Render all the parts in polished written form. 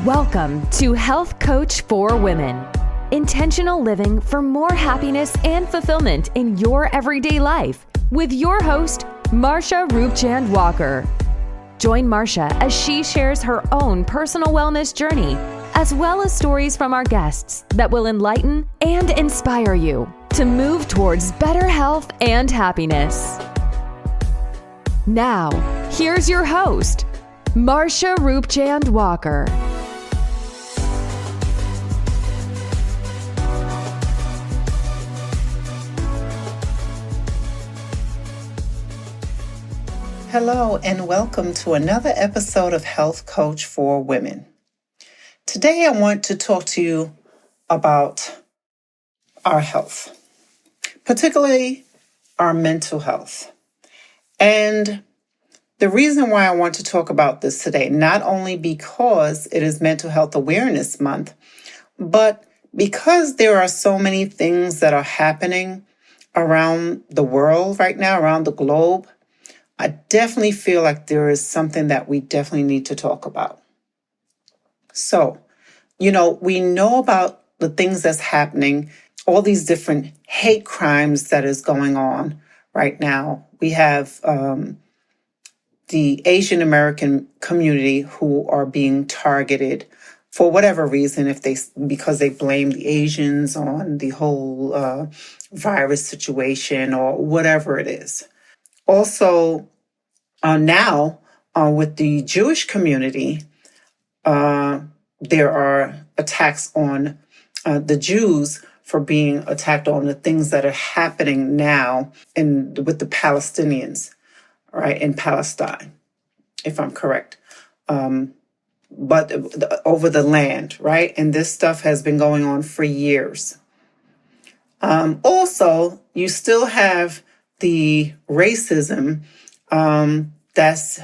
Welcome to Health Coach for Women. Intentional living for more happiness and fulfillment in your everyday life with your host, Marsha Roopchand-Walker. Join Marsha as she shares her own personal wellness journey, as well as stories from our guests that will enlighten and inspire you to move towards better health and happiness. Now, here's your host, Marsha Roopchand-Walker. Hello and welcome to another episode of Health Coach for Women. Today I want to talk to you about our health, particularly our mental health. And the reason why I want to talk about this today, not only because it is Mental Health Awareness Month, but because there are so many things that are happening around the world right now, around the globe. I definitely feel like there is something that we definitely need to talk about. So, we know about the things that's happening, all these different hate crimes that is going on right now. We have the Asian American community who are being targeted for whatever reason, because they blame the Asians on the whole virus situation or whatever it is. Also, now with the Jewish community, there are attacks on the Jews for being attacked on the things that are happening now with the Palestinians, right, in Palestine, if I'm correct. But over the land, right? And this stuff has been going on for years. Also, you still have the racism that's,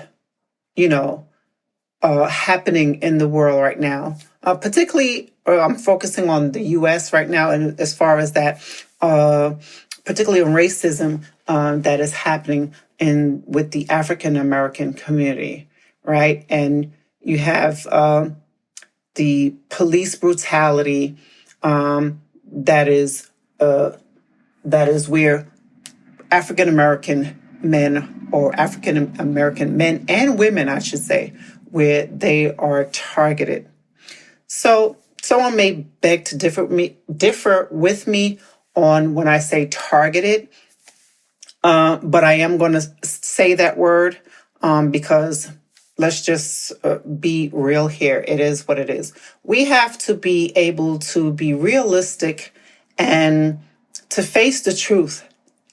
happening in the world right now. Particularly, I'm focusing on the U.S. right now, and as far as that, particularly on racism that is happening with the African American community, right? And you have the police brutality that is where African American men, or African American men and women, I should say, where they are targeted. So someone may beg to differ with me on when I say targeted, but I am going to say that word because let's just be real here. It is what it is. We have to be able to be realistic and to face the truth,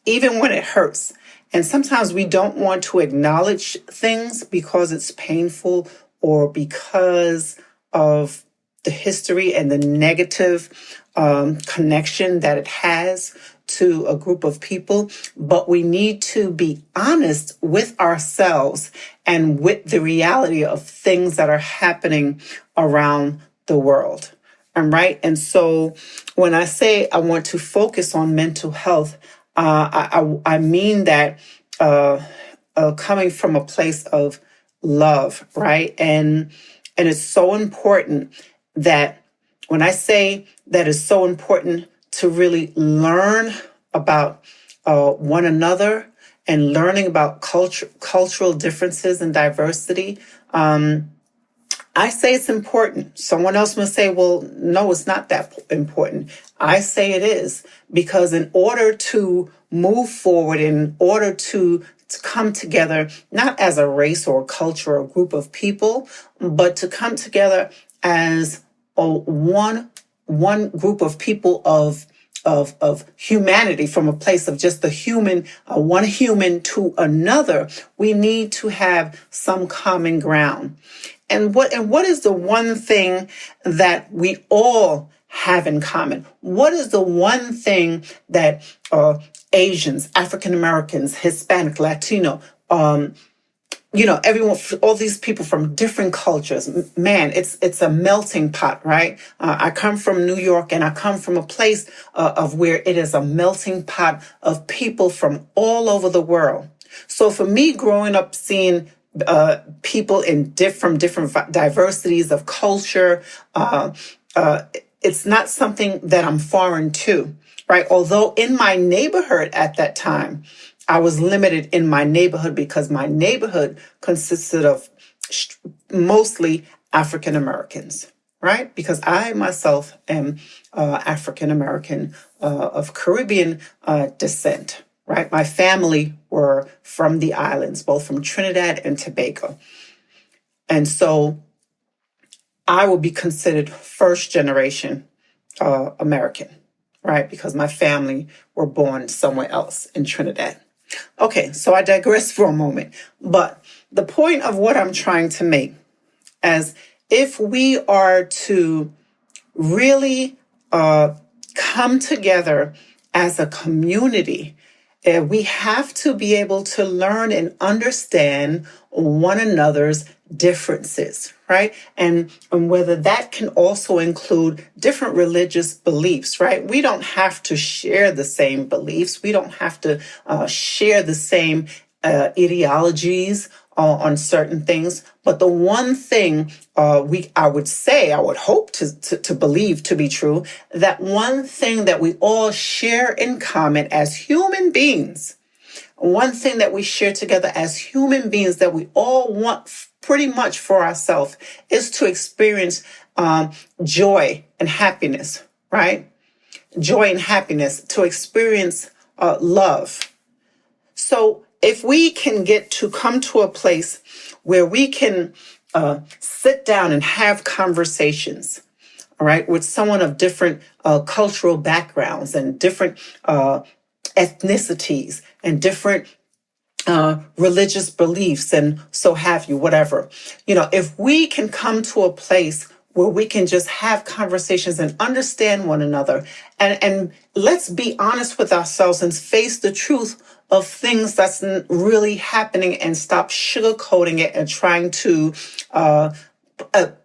even when it hurts. And sometimes we don't want to acknowledge things because it's painful or because of the history and the negative connection that it has to a group of people. But we need to be honest with ourselves and with the reality of things that are happening around the world. All right. And so when I say I want to focus on mental health, I mean that coming from a place of love, right? And it's so important that when I say that it's so important to really learn about one another and learning about cultural differences and diversity, I say it's important. Someone else must say, well, no, it's not that important. I say it is, because in order to move forward, in order to come together, not as a race or a culture or a group of people, but to come together as one group of people of humanity, from a place of just the human, one human to another, we need to have some common ground. And what is the one thing that we all have in common? What is the one thing that Asians, African Americans, Hispanic, Latino, everyone, all these people from different cultures, man, it's a melting pot, right? I come from New York, and I come from a place of where it is a melting pot of people from all over the world. So for me, growing up seeing people from different diversities of culture. It's not something that I'm foreign to, right? Although in my neighborhood at that time, I was limited in my neighborhood because my neighborhood consisted of mostly African Americans, right? Because I myself am African American of Caribbean descent, right? My family were from the islands, both from Trinidad and Tobago. And so I will be considered first generation American, right? Because my family were born somewhere else in Trinidad. Okay, so I digress for a moment. But the point of what I'm trying to make is if we are to really come together as a community, we have to be able to learn and understand one another's differences, right? And whether that can also include different religious beliefs, right? We don't have to share the same beliefs. We don't have to share the same ideologies on certain things. But the one thing I would hope to believe to be true, that one thing that we all share in common as human beings, one thing that we share together as human beings that we all want pretty much for ourselves is to experience joy and happiness, right? Joy and happiness, to experience love. So if we can get to come to a place where we can sit down and have conversations, all right, with someone of different cultural backgrounds and different ethnicities and different religious beliefs and so have you, whatever. If we can come to a place where we can just have conversations and understand one another and let's be honest with ourselves and face the truth of things that's really happening and stop sugarcoating it and trying to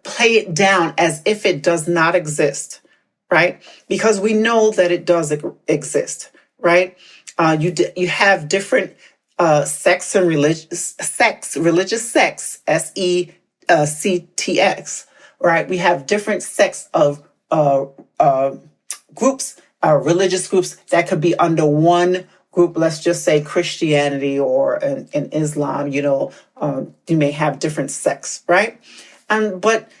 play it down as if it does not exist, right? Because we know that it does exist, right? You have different sex and religious sects, SECTX, right? We have different sects of groups, religious groups that could be under one group. Let's just say Christianity or in Islam. You may have different sects, right? But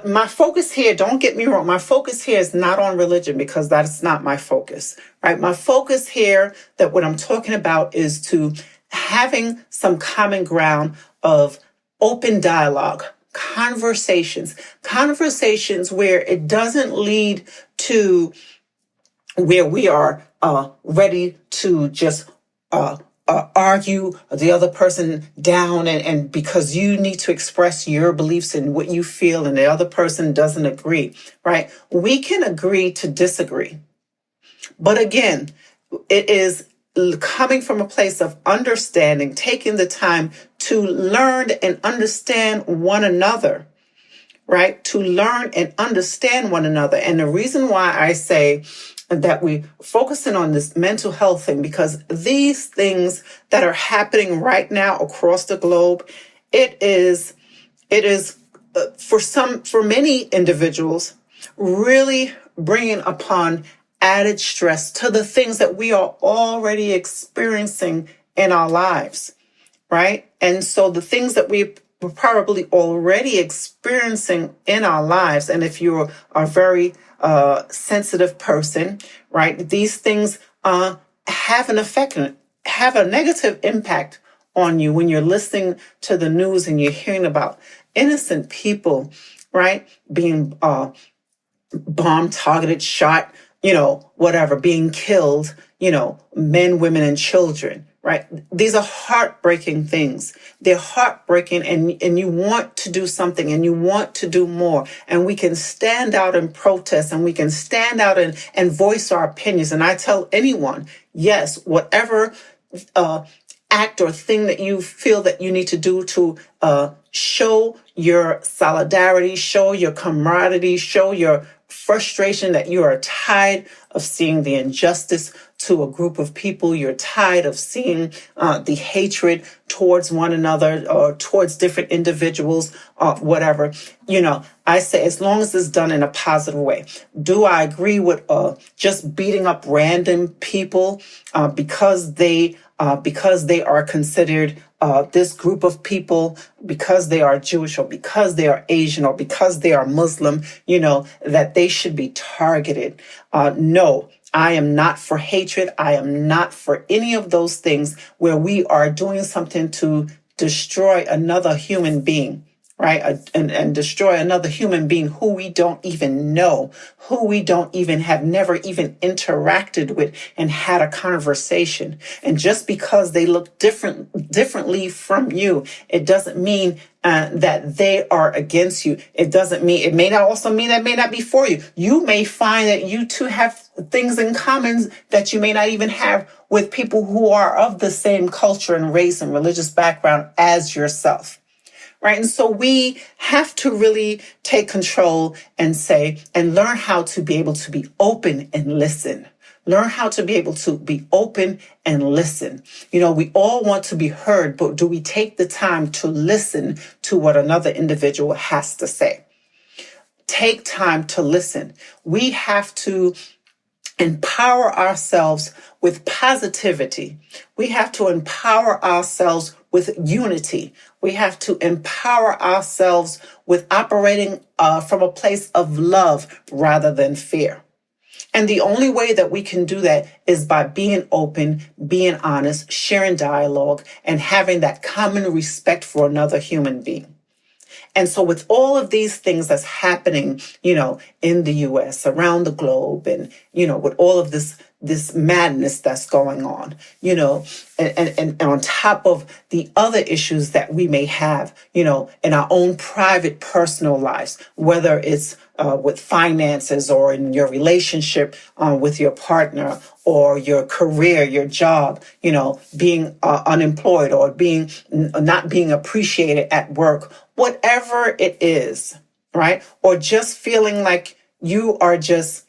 my focus here, don't get me wrong, my focus here is not on religion because that's not my focus, right? My focus here, that what I'm talking about is to having some common ground of open dialogue, conversations where it doesn't lead to where we are ready to just argue the other person down and because you need to express your beliefs and what you feel and the other person doesn't agree, right? We can agree to disagree. But again, it is coming from a place of understanding, taking the time to learn and understand one another, right? To learn and understand one another. And the reason why I say that we focusing on this mental health thing, because these things that are happening right now across the globe, it is for many individuals really bringing upon added stress to the things that we are already experiencing in our lives, right? And so the things that we're probably already experiencing in our lives, and if you're a very sensitive person, right, these things have an effect, have a negative impact on you when you're listening to the news and you're hearing about innocent people, right, being bombed, targeted, shot, whatever, being killed, men, women, and children, right? These are heartbreaking things. They're heartbreaking, and you want to do something and you want to do more. And we can stand out and protest and we can stand out and voice our opinions. And I tell anyone, yes, whatever act or thing that you feel that you need to do to show your solidarity, show your camaraderie, show your frustration that you are tired of seeing the injustice to a group of people. You're tired of seeing the hatred towards one another or towards different individuals or whatever. I say as long as it's done in a positive way. Do I agree with just beating up random people because they are considered this group of people, because they are Jewish or because they are Asian or because they are Muslim, that they should be targeted? No, I am not for hatred. I am not for any of those things where we are doing something to destroy another human being, right? And destroy another human being who we don't even know, who we don't even have never even interacted with and had a conversation. And just because they look differently from you, it doesn't mean that they are against you. It may not also mean that may not be for you. You may find that you two have things in common that you may not even have with people who are of the same culture and race and religious background as yourself. Right. And so we have to really take control and learn how to be able to be open and listen. Learn how to be able to be open and listen. We all want to be heard, but do we take the time to listen to what another individual has to say? Take time to listen. We have to empower ourselves with positivity. We have to empower ourselves with unity. We have to empower ourselves with operating from a place of love rather than fear. And the only way that we can do that is by being open, being honest, sharing dialogue, and having that common respect for another human being. And so with all of these things that's happening, in the US, around the globe, and, with all of this madness that's going on, and on top of the other issues that we may have, in our own private personal lives, whether it's with finances or in your relationship with your partner or your career, your job, being unemployed or not being appreciated at work, whatever it is, right? Or just feeling like you are just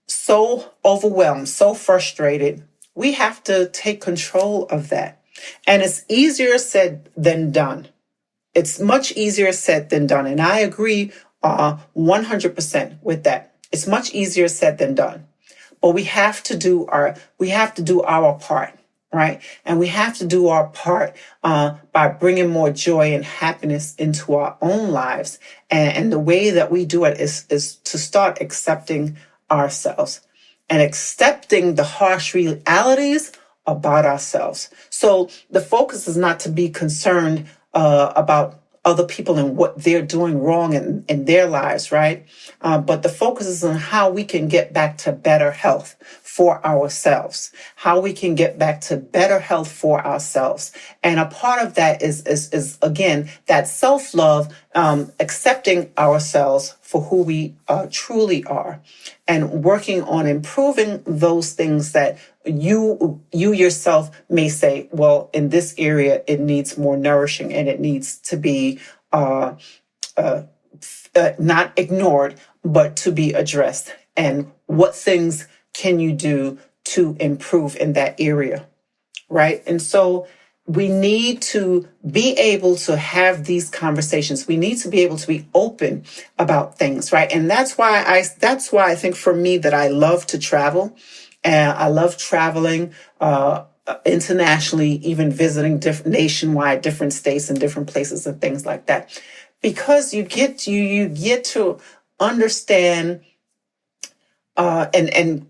so overwhelmed, so frustrated. We have to take control of that. And it's easier said than done. It's much easier said than done. And I agree 100% with that. It's much easier said than done. But we have to do our part, right? And we have to do our part by bringing more joy and happiness into our own lives. And the way that we do it is to start accepting ourselves and accepting the harsh realities about ourselves. So the focus is not to be concerned about other people and what they're doing wrong in their lives, right? But the focus is on how we can get back to better health for ourselves, how we can get back to better health for ourselves. And a part of that is again, that self-love, accepting ourselves for who we truly are and working on improving those things that you yourself may say, well, in this area, it needs more nourishing and it needs to be not ignored, but to be addressed. And what things can you do to improve in that area, right? And so we need to be able to have these conversations. We need to be able to be open about things, right? And that's why I think for me that I love to travel. And I love traveling internationally, even visiting nationwide, different states and different places and things like that, because you get to understand and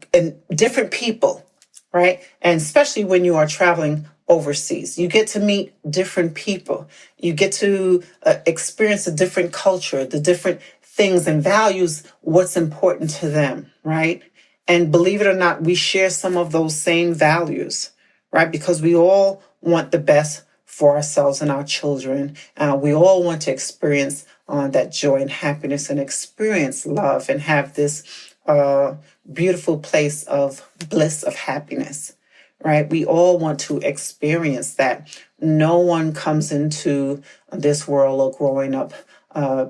different people, right? And especially when you are traveling overseas, you get to meet different people. You get to experience a different culture, the different things and values, what's important to them, right? And believe it or not, we share some of those same values, right? Because we all want the best for ourselves and our children. We all want to experience that joy and happiness and experience love and have this beautiful place of bliss, of happiness, right? We all want to experience that. No one comes into this world or growing up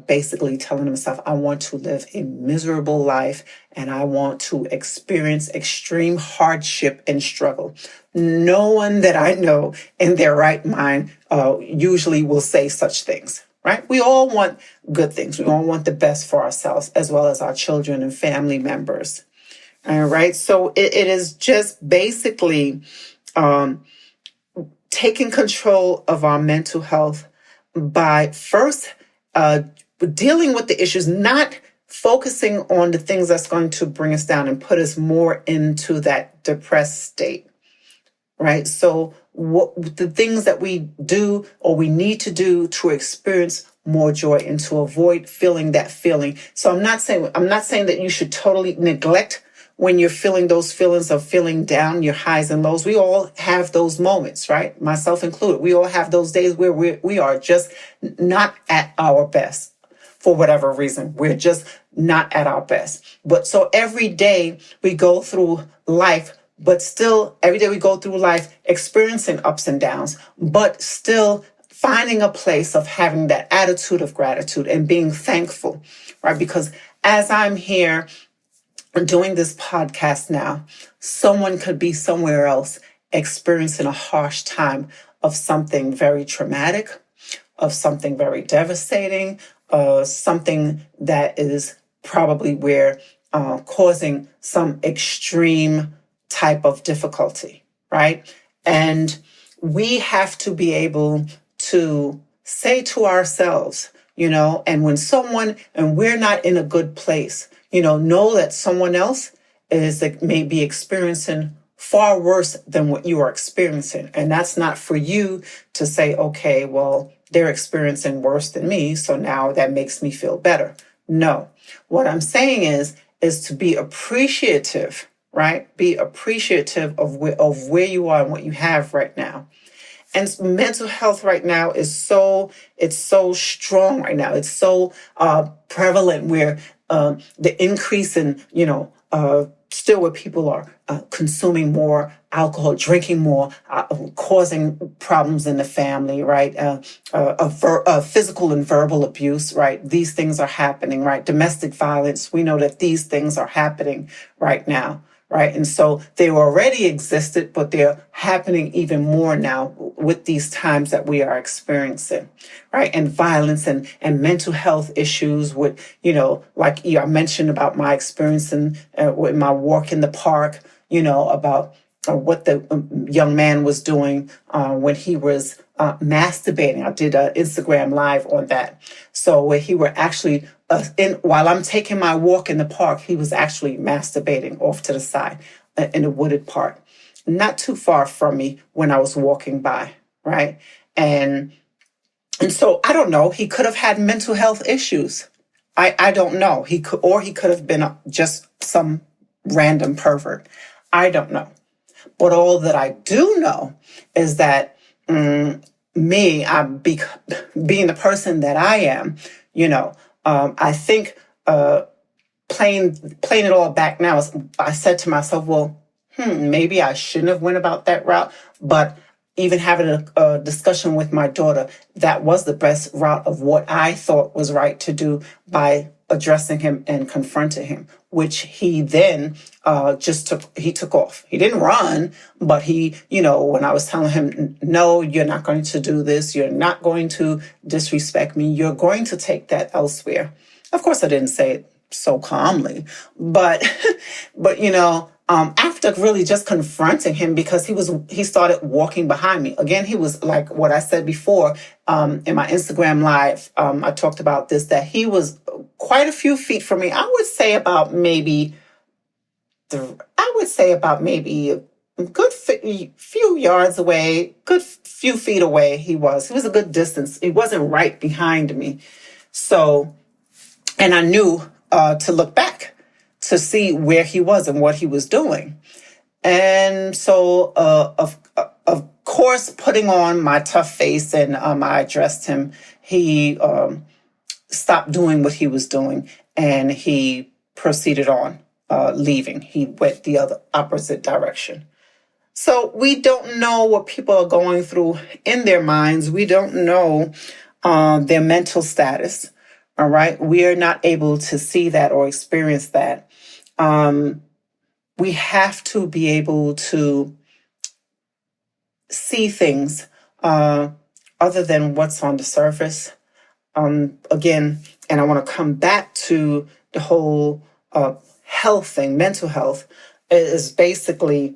basically telling himself, I want to live a miserable life and I want to experience extreme hardship and struggle. No one that I know in their right mind usually will say such things, right? We all want good things. We all want the best for ourselves as well as our children and family members. All right. So it is just basically taking control of our mental health by first dealing with the issues, not focusing on the things that's going to bring us down and put us more into that depressed state, right? So what the things that we do or we need to do to experience more joy and to avoid feeling that feeling. So I'm not saying that you should totally neglect when you're feeling those feelings of feeling down, your highs and lows. We all have those moments, right? Myself included. We all have those days where we are just not at our best for whatever reason. We're just not at our best. But so every day we go through life, but still every day we go through life experiencing ups and downs, but still finding a place of having that attitude of gratitude and being thankful, right? Because as I'm here doing this podcast now, someone could be somewhere else experiencing a harsh time of something very traumatic, of something very devastating, something that is probably where causing some extreme type of difficulty, right? And we have to be able to say to ourselves, and when and we're not in a good place, know that someone else is maybe experiencing far worse than what you are experiencing. And that's not for you to say, okay, well, they're experiencing worse than me, so now that makes me feel better. No, what I'm saying is to be appreciative, right? Be appreciative of where you are and what you have right now. And mental health right now is so strong right now. It's so prevalent where the increase in, still where people are consuming more alcohol, drinking more, causing problems in the family, right? Physical and verbal abuse, right? These things are happening, right? Domestic violence. We know that these things are happening right now. Right. And so they already existed, but they're happening even more now with these times that we are experiencing. Right. And violence and mental health issues with, like I mentioned about my experience with my walk in the park, about what the young man was doing when he was masturbating. I did an Instagram live on that. So where he were actually while I'm taking my walk in the park, he was actually masturbating off to the side in a wooded part, not too far from me when I was walking by, right? And so I don't know. He could have had mental health issues. I don't know. He could have been just some random pervert. I don't know. But all that I do know is that being the person that I am, I think playing it all back now, I said to myself, well, maybe I shouldn't have went about that route. But even having a discussion with my daughter, that was the best route of what I thought was right to do by addressing him and confronting him, which he then he took off. He didn't run, but he, when I was telling him, no, you're not going to do this. You're not going to disrespect me. You're going to take that elsewhere. Of course, I didn't say it so calmly, but after really just confronting him, because he started walking behind me. Again, he was like what I said before in my Instagram live. I talked about this, that he was quite a few feet from me. I would say about maybe a good few yards away, good few feet away. He was a good distance. He wasn't right behind me. So, and I knew to look back to see where he was and what he was doing. And so, of course, putting on my tough face and I addressed him, he stopped doing what he was doing and he proceeded on leaving. He went the other opposite direction. So we don't know what people are going through in their minds. We don't know their mental status. All right. We are not able to see that or experience that. We have to be able to see things other than what's on the surface. Again, and I want to come back to the whole health thing, mental health is basically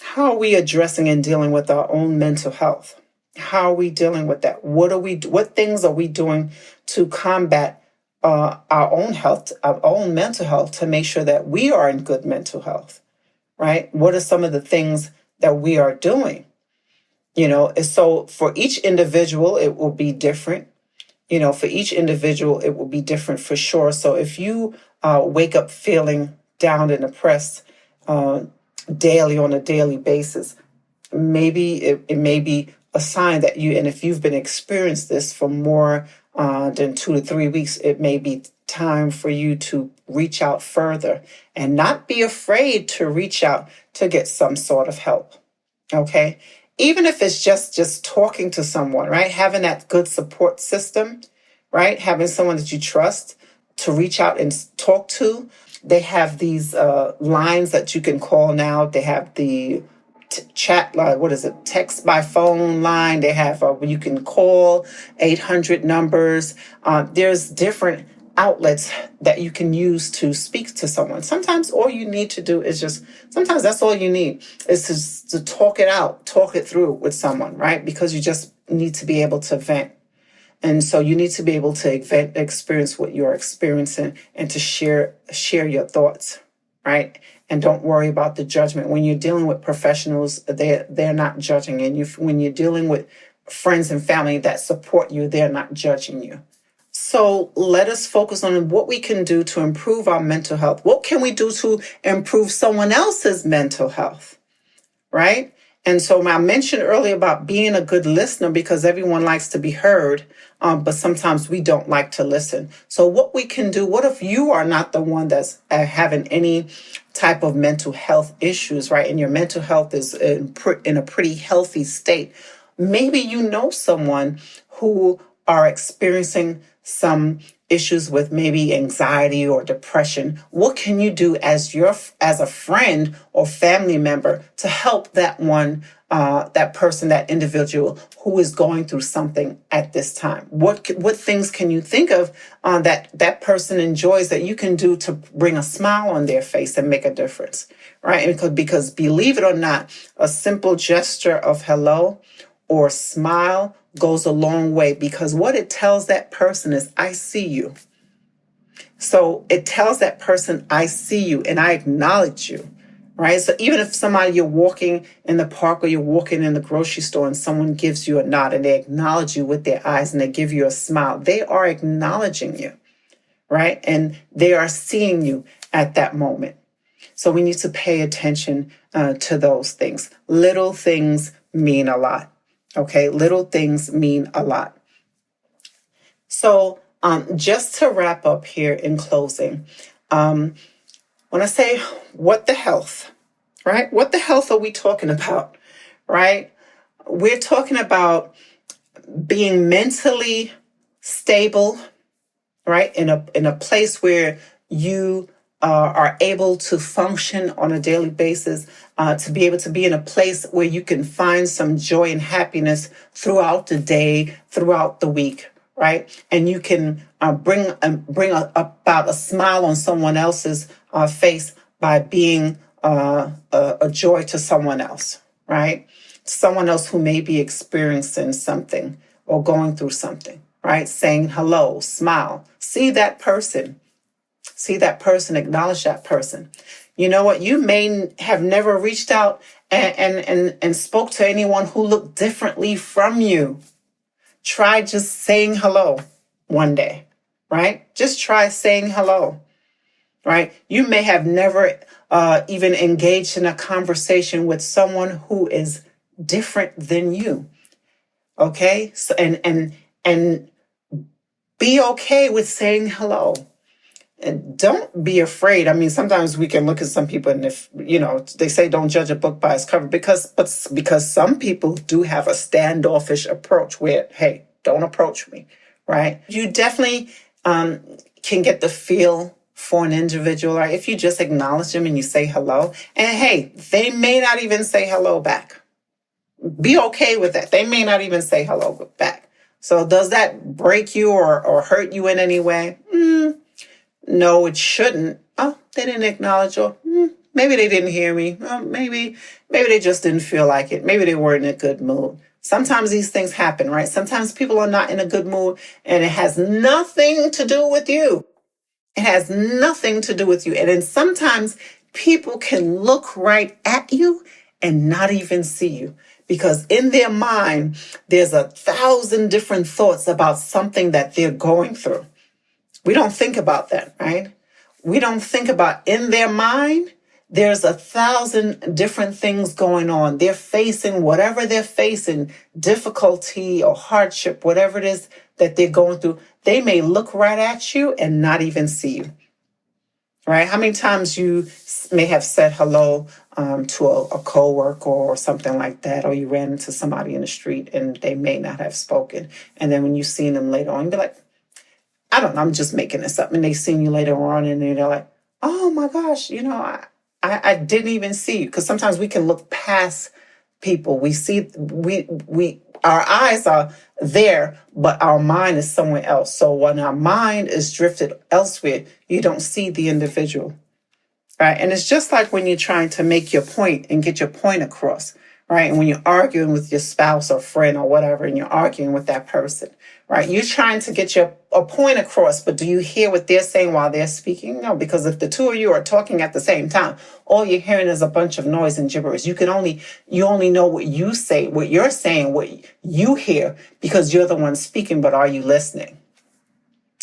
how are we addressing and dealing with our own mental health? How are we dealing with that? What things are we doing to combat our own health, our own mental health, to make sure that we are in good mental health, right? What are some of the things that we are doing? So for each individual, it will be different. For each individual, it will be different for sure. So if you wake up feeling down and depressed daily on a daily basis, maybe it may be a sign that and if you've been experienced this for more than 2 to 3 weeks, it may be time for you to reach out further and not be afraid to reach out to get some sort of help. Okay. Even if it's just talking to someone, right? Having that good support system, right? Having someone that you trust to reach out and talk to. They have these lines that you can call now. They have the chat, text by phone line. They have where you can call 800 numbers. There's different outlets that you can use to speak to someone. Sometimes all you need to do is sometimes that's all you need is to talk it out, talk it through with someone, right? Because you just need to be able to vent. And so you need to be able to experience what you're experiencing and to share your thoughts, right? And don't worry about the judgment. When you're dealing with professionals, they're not judging. And when you're dealing with friends and family that support you, they're not judging you. So let us focus on what we can do to improve our mental health. What can we do to improve someone else's mental health, right? And so I mentioned earlier about being a good listener because everyone likes to be heard, but sometimes we don't like to listen. So what we can do, what if you are not the one that's having any type of mental health issues, right? And your mental health is in a pretty healthy state. Maybe you know someone who are experiencing some issues with maybe anxiety or depression. What can you do as a friend or family member to help that person, that individual who is going through something at this time? What things can you think of that person enjoys that you can do to bring a smile on their face and make a difference, right? Because believe it or not, a simple gesture of hello or smile goes a long way, because what it tells that person is, I see you. So it tells that person, I see you and I acknowledge you, right? So even if you're walking in the park or you're walking in the grocery store and someone gives you a nod and they acknowledge you with their eyes and they give you a smile, they are acknowledging you, right? And they are seeing you at that moment. So we need to pay attention to those things. Little things mean a lot. Okay, little things mean a lot. So just to wrap up here in closing, when I say what the health, right? What the health are we talking about, right? We're talking about being mentally stable, right? In a place where you are able to function on a daily basis, to be able to be in a place where you can find some joy and happiness throughout the day, throughout the week, right? And you can bring about a smile on someone else's face by being a joy to someone else, right? Someone else who may be experiencing something or going through something, right? Saying hello, smile, see that person, acknowledge that person. You know what? You may have never reached out and spoke to anyone who looked differently from you. Try just saying hello one day, right? Just try saying hello, right? You may have never even engaged in a conversation with someone who is different than you. Okay? So and be okay with saying hello. And don't be afraid. I mean, sometimes we can look at some people, and if they say don't judge a book by its cover, because some people do have a standoffish approach where, hey, don't approach me, right? You definitely can get the feel for an individual, right? If you just acknowledge them and you say hello, and hey, they may not even say hello back. Be okay with that. They may not even say hello back. So does that break you or hurt you in any way? No, it shouldn't. Oh, they didn't acknowledge, or maybe they didn't hear me. Oh, maybe they just didn't feel like it. Maybe they weren't in a good mood. Sometimes these things happen, right? Sometimes people are not in a good mood, and it has nothing to do with you. It has nothing to do with you. And then sometimes people can look right at you and not even see you, because in their mind, there's 1,000 different thoughts about something that they're going through. We don't think about that, right? We don't think about, in their mind, there's 1,000 different things going on. They're facing whatever they're facing, difficulty or hardship, whatever it is that they're going through. They may look right at you and not even see you, right? How many times you may have said hello to a coworker or something like that, or you ran into somebody in the street and they may not have spoken. And then when you see them later on, you be like, I don't know, I'm just making this up. And they see you later on and they're like, oh my gosh, I didn't even see you. Because sometimes we can look past people. We see, our eyes are there, but our mind is somewhere else. So when our mind is drifted elsewhere, you don't see the individual, right? And it's just like when you're trying to make your point and get your point across, right? And when you're arguing with your spouse or friend or whatever, and you're arguing with that person, right? You're trying to get a point across, but do you hear what they're saying while they're speaking? No, because if the two of you are talking at the same time, all you're hearing is a bunch of noise and gibberish. You only know what you say, what you're saying, what you hear, because you're the one speaking, but are you listening?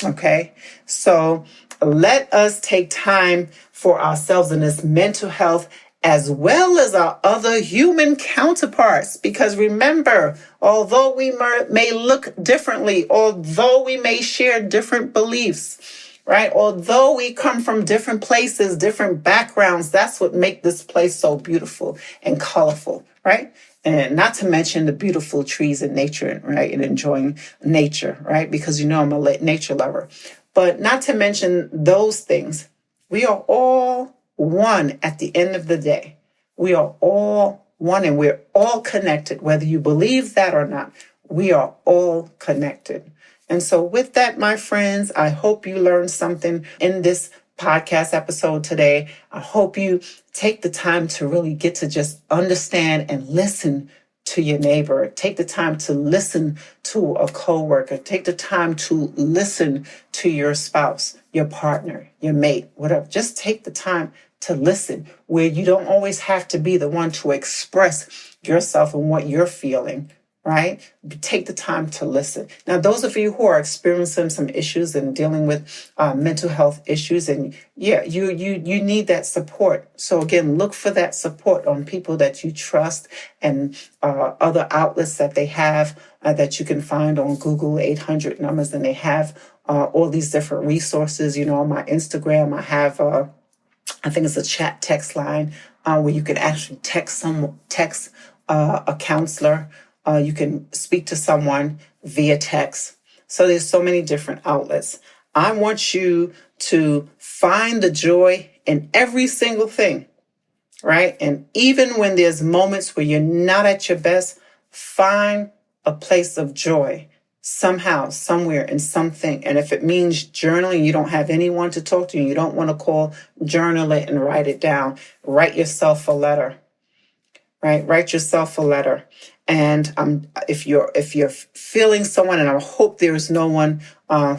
Okay, so let us take time for ourselves in this mental health, as well as our other human counterparts. Because remember, although we may look differently, although we may share different beliefs, right? Although we come from different places, different backgrounds, that's what makes this place so beautiful and colorful, right? And not to mention the beautiful trees and nature, right? And enjoying nature, right? Because I'm a nature lover. But not to mention those things, we are all one at the end of the day. We are all one, and we're all connected, whether you believe that or not. We are all connected. And so with that, my friends, I hope you learned something in this podcast episode today. I hope you take the time to really get to just understand and listen to your neighbor. Take the time to listen to a coworker. Take the time to listen to your spouse, your partner, your mate, whatever. Just take the time to listen, where you don't always have to be the one to express yourself and what you're feeling, right? Take the time to listen. Now, those of you who are experiencing some issues and dealing with mental health issues, and you need that support. So again, look for that support on people that you trust, and other outlets that they have that you can find on Google 800 numbers, and they have all these different resources. On my Instagram, I have I think it's a chat text line where you can actually text a counselor. You can speak to someone via text. So there's so many different outlets. I want you to find the joy in every single thing, right? And even when there's moments where you're not at your best, find a place of joy somehow, somewhere, in something. And if it means journaling, you don't have anyone to talk to, and you don't want to call, journal it and write it down. Write yourself a letter, right? Write yourself a letter. And if you're feeling someone, and I hope there is no one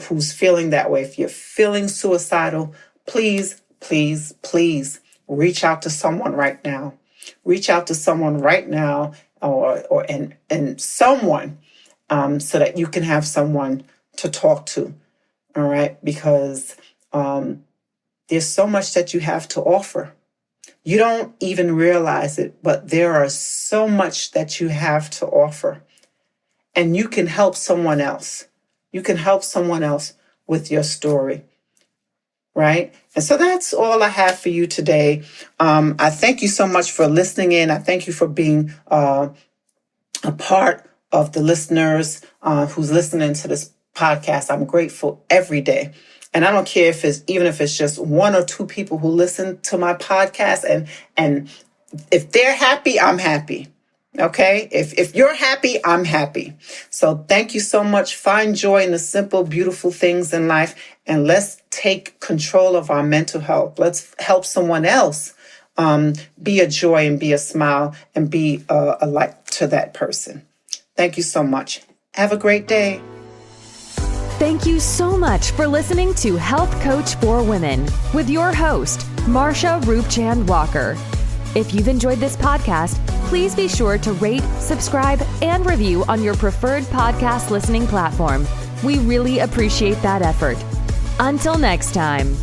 who's feeling that way, if you're feeling suicidal, please, please, please reach out to someone right now. Reach out to someone right now, or someone, so that you can have someone to talk to. All right, because there's so much that you have to offer. You don't even realize it, but there are so much that you have to offer. And you can help someone else. You can help someone else with your story. right? And so that's all I have for you today. I thank you so much for listening in. I thank you for being a part of the listeners who's listening to this podcast. I'm grateful every day. And I don't care if it's just one or two people who listen to my podcast, and if they're happy, I'm happy. Okay? If you're happy, I'm happy. So thank you so much. Find joy in the simple, beautiful things in life, and let's take control of our mental health. Let's help someone else be a joy and be a smile and be a light to that person. Thank you so much. Have a great day. Thank you so much for listening to Health Coach for Women with your host, Marsha Roopchand-Walker. If you've enjoyed this podcast, please be sure to rate, subscribe, and review on your preferred podcast listening platform. We really appreciate that effort. Until next time.